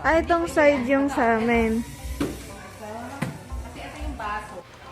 Itong side yung sa amin.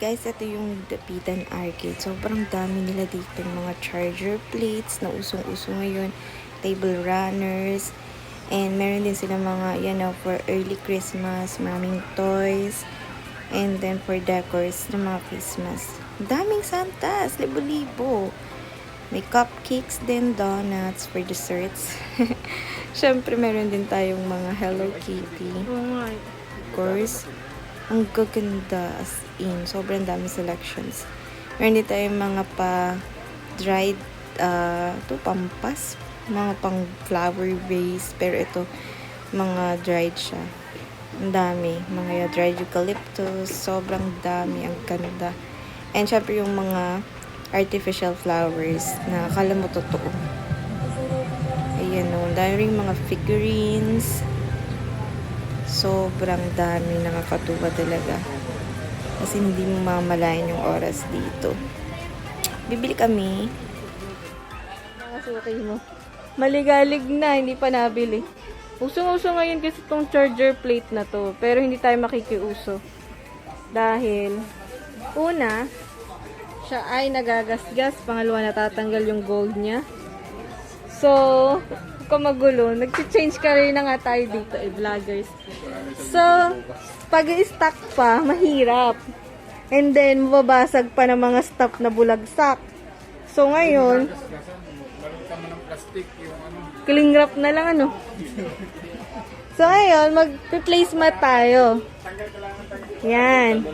Guys, ito yung Dapitan Arcade. Sobrang dami nila dito mga charger plates na usong-uso ngayon. Table runners. And meron din sila mga, for early Christmas. Maraming toys. And then for decors ng mga Christmas. Daming Santas. Libo-libo. May cupcakes din, donuts for desserts. Syempre, meron din tayong mga Hello Kitty. Of course. Ang gaganda as in. Sobrang dami selections. Meron din tayong mga pa-dried, pampas. Mga pang flower vase. Pero ito, mga dried siya. Ang dami. Mga dried eucalyptus. Sobrang dami. Ang ganda. And syempre yung mga artificial flowers na akala mo totoo. Ayan o. Dami rin mga figurines. Sobrang dami, nakakatuwa talaga. Kasi hindi mo mamalayan yung oras dito. Bibili kami. Nakasuki mo. Maligalig na, hindi pa nabili. Usong-uso ngayon kasi itong charger plate na to. Pero hindi tayo makikiuso. Dahil, una, siya ay nagagasgas. Pangalawa, natatanggal yung gold niya. So, kung magulo, nag-change career na nga tayo dito, vloggers. So, pag i-stack pa, mahirap. And then, mababasag pa ng mga stuff na bulagsak. So, ngayon, cling wrap na lang, So, ngayon, mag-replacement tayo. Yan.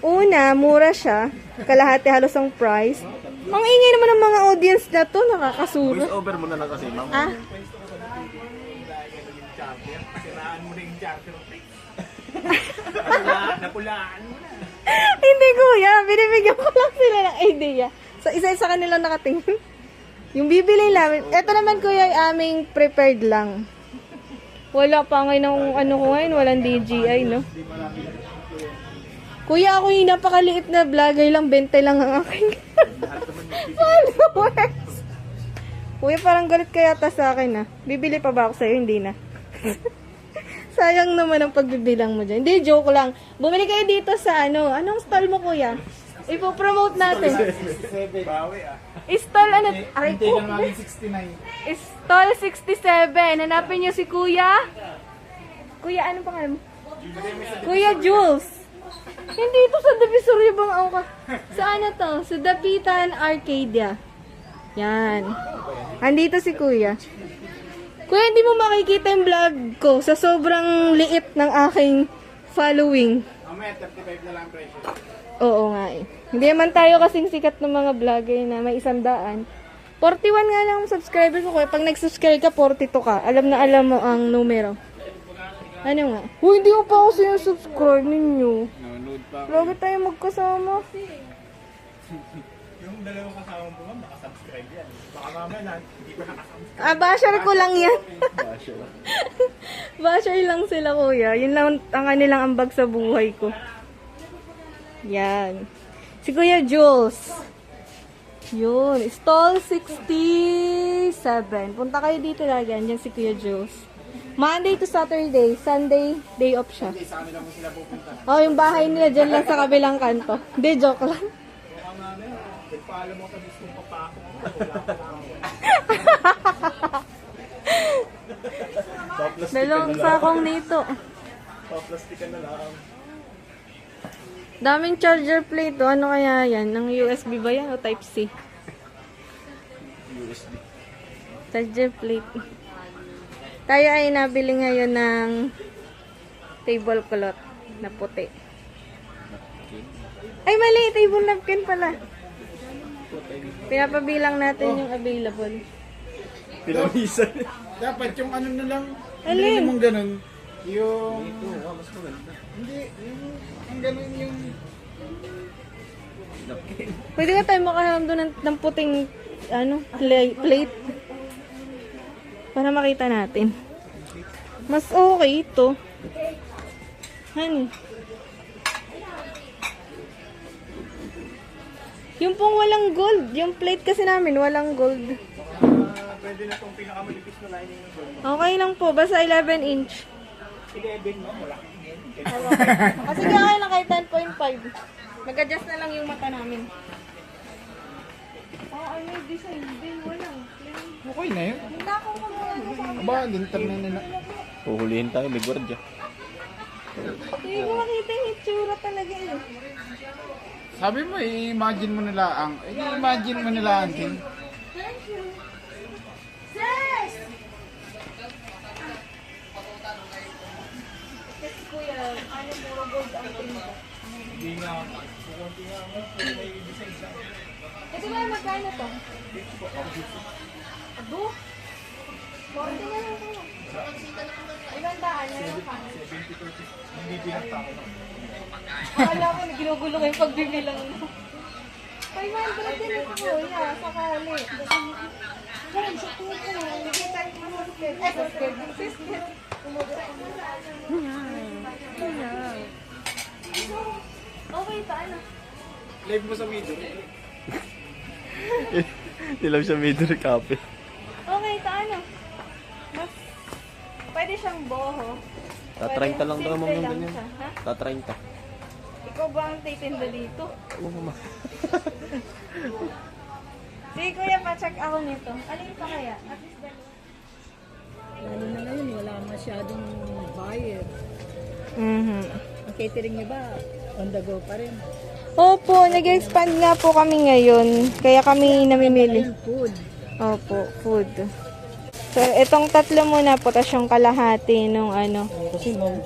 Una, mura siya. Kalahati halos ang price. Ang ingay naman ng mga audience na to, nakakasuro. Voice over mo na lang kasi, ma'am. Napulaan mo na. Hindi kuya, binibigyan ko lang sila ng idea. So, isa-isa kanila nakatingin. Yung bibili namin, eto naman kuya ay aming prepared lang. Wala pa ngayon ng ko ngayon, walang DJI, no? Kuya, ako yung napakaliit na vlogger lang, 20 lang ang aking followers. Kuya, parang galit ka yata sa akin, Bibili pa ba ako sa'yo? Hindi na. Sayang naman ang pagbibilang mo dyan. Hindi, joke lang. Bumili kayo dito sa anong stall mo, kuya? Ipo-promote natin. Stall Aray ko. Stall 67. Hanapin niyo si kuya. Kuya, anong pangalan mo? Kuya Jules. Hindi ito sa Divisoria bang ako ka? Saan na to? Sa Dapitan Arcadia. Yan. Andito si kuya. Kuya, hindi mo makikita yung vlog ko sa sobrang liit ng aking following. Mamaya, 35 na lang presyo. Oo nga eh. Hindi naman tayo kasing sikat ng mga vlogger na may 100. 41 nga lang ang subscriber ko. Kaya pag nag-subscribe ka, 42 ka. Alam na alam mo ang numero. Ano nga? Hindi ko pa ako sinusubscribe ninyo. Download pa. Lagi tayo magkasama. Yung dalawang kasama mo ba, makasubscribe yan. Baka mamaya hindi pa nakasubscribe. Basher ko lang yan. Basher. Basher lang sila kuya. Yun lang ang kanilang ambag sa buhay ko. Yan. Si Kuya Jules. Yun. Stall 67. Punta kayo dito lagi. Diyan si Kuya Jules. Monday to Saturday. Sunday, day off siya. Sa kanila mo sila pupunta. Oh, yung bahay nila dyan lang sa kabilang kanto. Hindi, joke lang. Baka mamaya, nagpaalam mo sa mismong papako. Dalawang sakong nito. Pa-plastikan na lang. Daming charger plate. Ano kaya yan? Ng USB ba yan o Type-C? USB. Charger plate. Tayo ay nabili ngayon ng tablecloth na puti. Ay, mali! Table napkin pala. Pinapabilang natin yung available. Pinamisan. Dapat yung ano na lang. Alin? Hindi mong ganun. Yung... Ito, mas maganda. Hindi, yung... Ang ganun yung... Pwede ka tayo makahalam doon ng puting plate. Para makita natin. Mas okay ito. Honey. Yung pong walang gold. Yung plate kasi namin walang gold. Pwede pwede na itong pinakamalipis na lining ng doon. Okay lang po, basta 11 inch. 11 mo, wala. Kasi kaya lang kahit 10.5. Mag-adjust na lang yung mata namin. Ay, may design din. Walang. Okay na yun. Hindi ako kumulong. Aba, linter na nila. Puhulihin tayo, may gwardiya. Hindi ko makita yung itsura talaga eh. Sabi mo, i-imagine mo nila ang... I-imagine mo nila ang thing. Thank you. Sis! Kasi kuya, ano puro gold ang tinta. Hindi nga, kukunti nga mo, may design sa... Kasi kuya, magkano to? Ado? 40 na lang kayo. Ilan daan na lang ka? 70-30. Hindi pinagtako na. Akala ko na ginugulo ko yung pagbibilang mo. 500 din ito kuya, sa kali. Yan, sa kuko. Nakita mo sa skirt. Sa skirt. Sa skirt. Okay, paano? Live mo sa video. Dilaw siya midor copy. Okay, paano? Mas, pwede siyang boho. Tatrain ka lang daw, ma'am, yung ganyan. siya, ha? Tatrain ka. Ikaw ba ang titinda dito? Oo, mama. Sige kuya, pa-check ako nito. Alin pa kaya? At least dalawa. Lalo na ngayon, wala masyadong buyer. Ang catering niyo ba, on the go pa rin? Opo, nag-expand nga po kami ngayon. Kaya kami namimili. Ayun, food. Opo, food. So, itong tatlo muna po, tas yung kalahati nung ano. Kasi ma'am,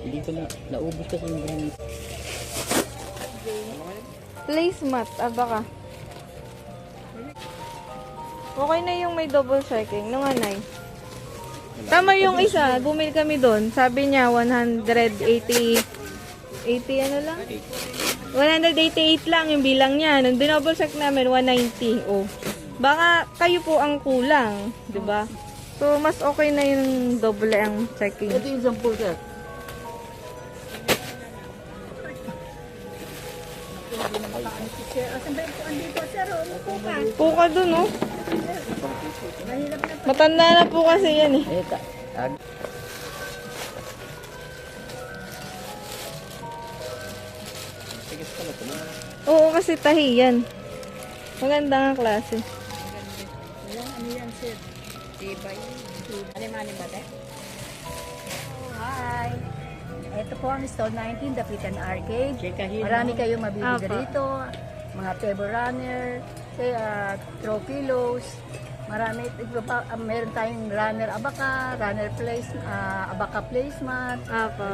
hindi ko na, naubos kasi yung granite. Placemat, baka. Okay na yung may double checking. Nung anay. Tama yung isa, bumili kami doon. Sabi niya 180, 80 ano lang? 188 lang yung bilang niya. Nung dinouble check namin, 190. Oh. Baka kayo po ang kulang, di ba? So, mas okay na yung double ang checking. Ito yung sample, sir. Asan ba ito? Andito, sir. Umupo ka. Puka dun, oh. Matanda na po kasi yan, eh. Ito. Oo, kasi tahi yan. Maganda nga klase. Walang ano yan, sir. Tibay. Mani-mani ba, te? Hi! Ito po ang stall 19, Dapitan Arcade. Marami kayong mabibili Apa. rito. Mga table runner, throw pillows. Marami. Meron tayong runner abaka, abaka placemat. Apo.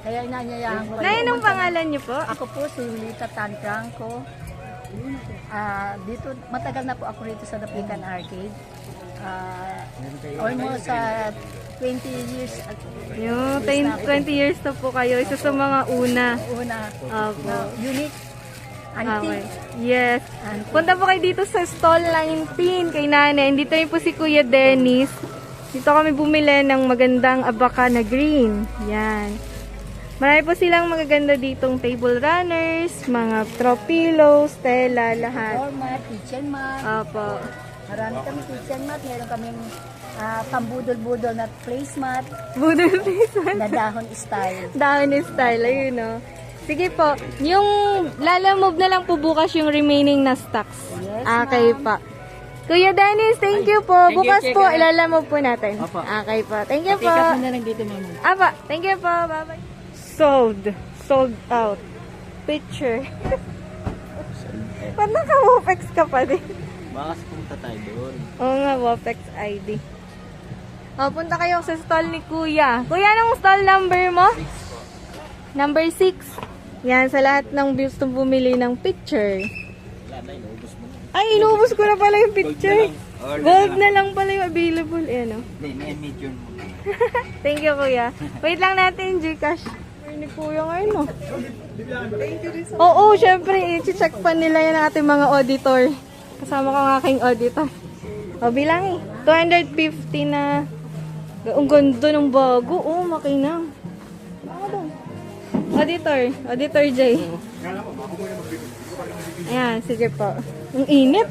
Kaya inanyayahan ko. Nay, anong pangalan niyo po? Ako po si Julita Tan Franco. Dito, matagal na po ako rito sa Dapitan Arcade. Almost 20 years Yung 20 years na po kayo. Isa sa mga una. una. Apo. Unique. Okay. Antique. Yes. Punta po kayo dito sa stall 19 kay nanay. Dito rin po si Kuya Dennis. Dito kami bumili ng magandang abaka na green. Yan. Marami po silang magaganda ditong table runners, mga throw pillows, tela, lahat. Floor mat, kitchen mat. Opo. Marami kami kitchen mat. Meron kaming pambudol-budol na placemat Budol pisan. na dahon style. Down style. Ayun o. Sige po. Yung lalamove na lang po bukas yung remaining na stocks. Yes, Okay pa. Kuya Dennis, thank you po. Bukas po, ilalamove po natin. Okay po. Thank you po. Pick up mo na lang dito, mama. Apa, thank you po. Bye-bye. Sold. Sold out. Picture. Ba't naka-Wopex ka pa din? Baka punta tayo doon. Oo nga, Wopex ID. O, punta kayo sa stall ni Kuya. Kuya, anong stall number mo? 6 po. Number 6. Yan, sa lahat ng gustong bumili ng picture. Wala na, inaubos mo na. Ay, inubos ko na pala yung picture. Gold na lang. Gold na lang pala yung available. Ayan o. Hindi, may medium mo. Thank you, Kuya. Wait lang natin, Gcash. Ay, ni Kuya ngayon, no? Oo, syempre, i-check pa nila yan ang ating mga auditor. Kasama ko ang aking auditor. O, bilang 250 na. Ang ganda ng bago. Oo, makinang. Baka doon. Auditor. Auditor J. Ayan, sige po. Ang init.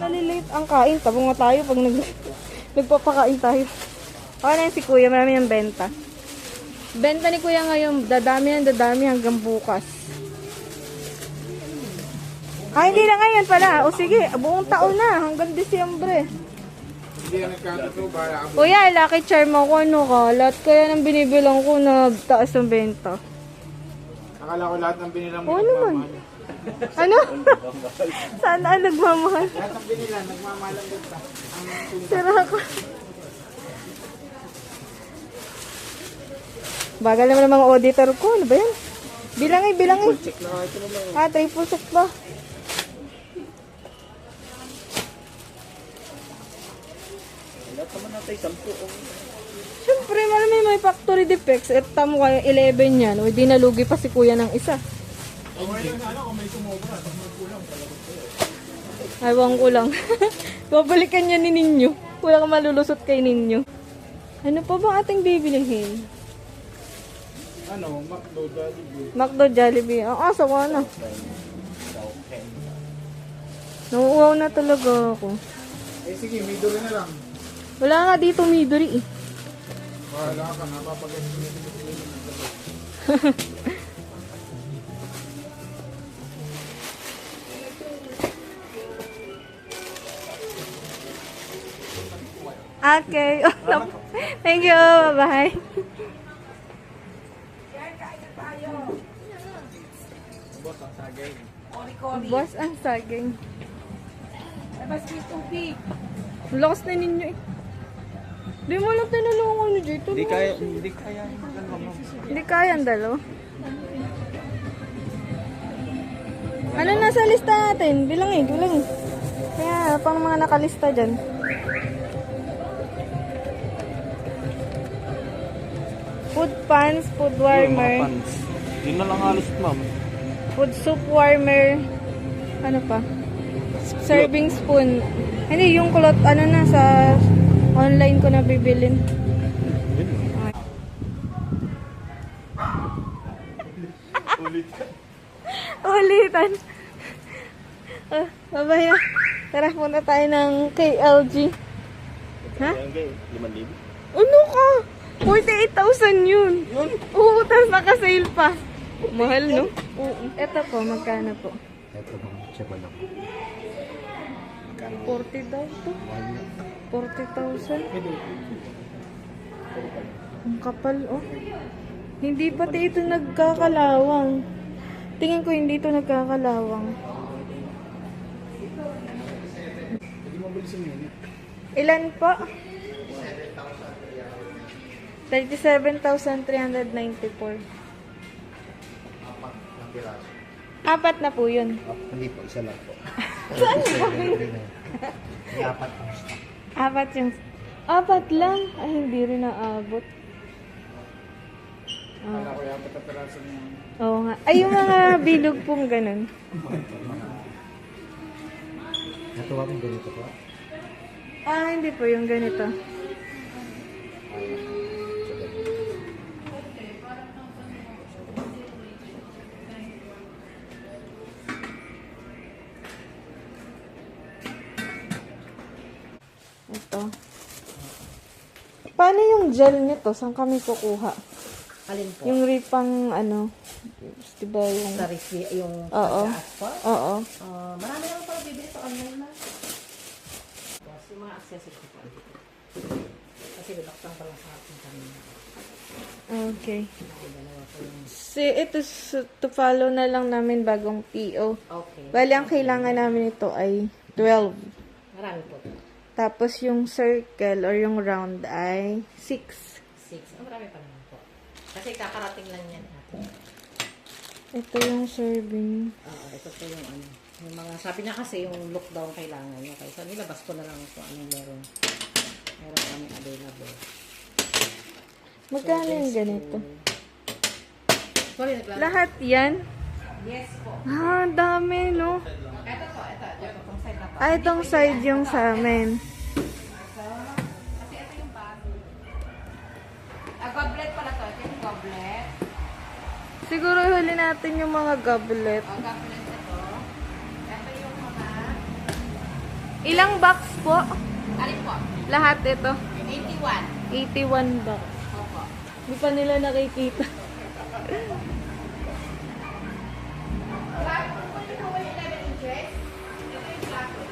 Nalilate ang kain. Tabo nga tayo pag nagpapakain tayo. Okay na yun si Kuya. Marami ng benta. Benta ni Kuya ngayon. Dadami hanggang bukas. Hindi na ngayon pala. O sige, buong taon na. Hanggang Disyembre. Hindi yan nagkatotoo, para ako. Kuya, lucky charm ako. Ano ka? Lahat kaya nang binibilang ko na taas ng benta. Akala ko lahat ng binilang mo Oo naman. nagmamahal. Ano? Saan ang nagmamahal? Lahat ng binilang, nagmamahal ang benta. Sira ako. Bagal naman ng mga auditor ko. Ano ba yan? Bilangin. Check na ito naman. Triple check ba? Lahat naman natin 10. Siyempre, marami may factory defects. At tamo kayo 11 yan. O di nalugi pa si Kuya ng isa. Ewan ko lang. Babalikan niya ni Ninyo. Wala kang malulusot kay Ninyo. Ano pa ba ating bibilihin? Ano, McDo, Jollibee. McDo, Jollibee. Ang asawa na. Nauuwaw na talaga ako. Eh sige, Midori na lang. Wala nga dito Midori eh. Wala ka, napapagas ko nito. Okay. Thank you. Bye-bye. Boss, ang saging. Labas mo tubig. Ang lakas na ninyo eh. Di mo lang tinulungan nyo dito. Hindi no? kaya. Hindi kaya ang dalawa. Ano nasa lista natin? Bilangin. Kaya, pang mga nakalista dyan. Food pans, food warmer, Yun na lang halos, ma'am. food soup warmer, ano pa? Serving spoon. Hindi, yung kulot, ano na, sa online ko na bibilin. Ulitan. Babaya. Tara, punta tayo ng KLG. Ha? 5,000. Ano ka? 48,000 yun. Oo, tapos naka-sale pa. Mahal, no? Oo. Ito po, magkano po? Ito bang check mo lang. 40 daw to. 40,000. Ang kapal, oh. Hindi pati ito nagkakalawang. Tingin ko hindi ito nagkakalawang. Hindi mo bilisin yun. Ilan po? 37,394. Apat na po yun. Hindi po, isa lang po. Saan ba? Dapat po. Apat yung... Apat lang? Ay, hindi rin naabot. Akala ko yung pataparasan mo. Oo nga. Ay, yung mga bilog pong ganun. Natuwa kong ganito po. Hindi po yung ganito. Ito. Paano yung gel nito? Saan kami kukuha? Alin po? Yung ripang ano, diba yung... Sa review, yung Oo. pagkaas po? Oo. Marami naman pala bibili sa online na. Tapos yung mga accessories po. Kasi binaktan pa lang sa akin kanina. Okay. Dalawa po yung... Ito to follow na lang namin bagong PO. Okay. Bali, ang kailangan namin ito ay 12. Marami po. Tapos yung circle or yung round ay 6. 6. Marami pa naman po. Kasi kakarating lang yan natin. Ito yung serving. Ito po yung ano. Yung mga, sabi niya kasi yung look daw ang kailangan niya. Kaya so, nilabas ko na lang kung anong meron. Meron kami available. Magkano yung ganito? Sorry, naglaro. Lahat yan? Yes po. Dami, no? Ito po, ito. Ito pong side na po. Itong side yung sa amin. Kasi ito yung bago. Goblet pala to. Ito yung goblet. Siguro huli natin yung mga goblet. Goblet ito. Ito yung mga Ilang box po? Alin po? Lahat ito. 81. 81 box. Opo. Hindi pa nila nakikita.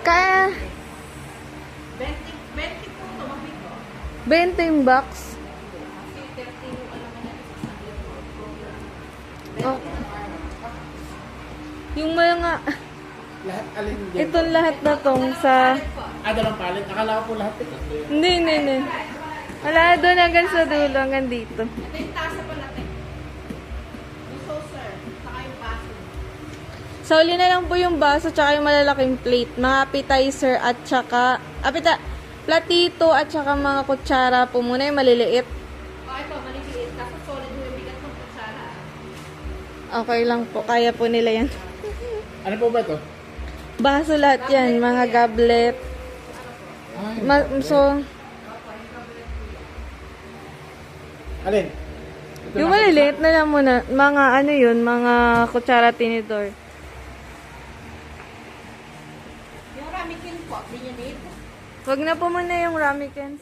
Kaya 20 po ito, mabito. 20 yung box. Kasi 30 yung alam mo na Oh. Yung mga Lahat alin din. itong lahat na tong sa Dalang palit. Akala ko po lahat ito. hindi. Wala doon hanggang sa dulo hanggang dito. Ito yung tasa pa natin. Yung saucer, saka yung baso. Sauli na lang po yung baso tsaka yung malalaking plate. Mga appetizer at tsaka platito at tsaka mga kutsara po muna yung maliliit. O ito, maliliit. Kaso solid yung bigat ng kutsara. Okay lang po. Kaya po nila yan. Ano po ba ito? Baso lahat yan. Mga goblet. So, Alin? yung maliliit na lang muna. Mga ano yun, mga kutsara tinidor. Yung ramekin po, din you need? Wag na po muna yung ramekins.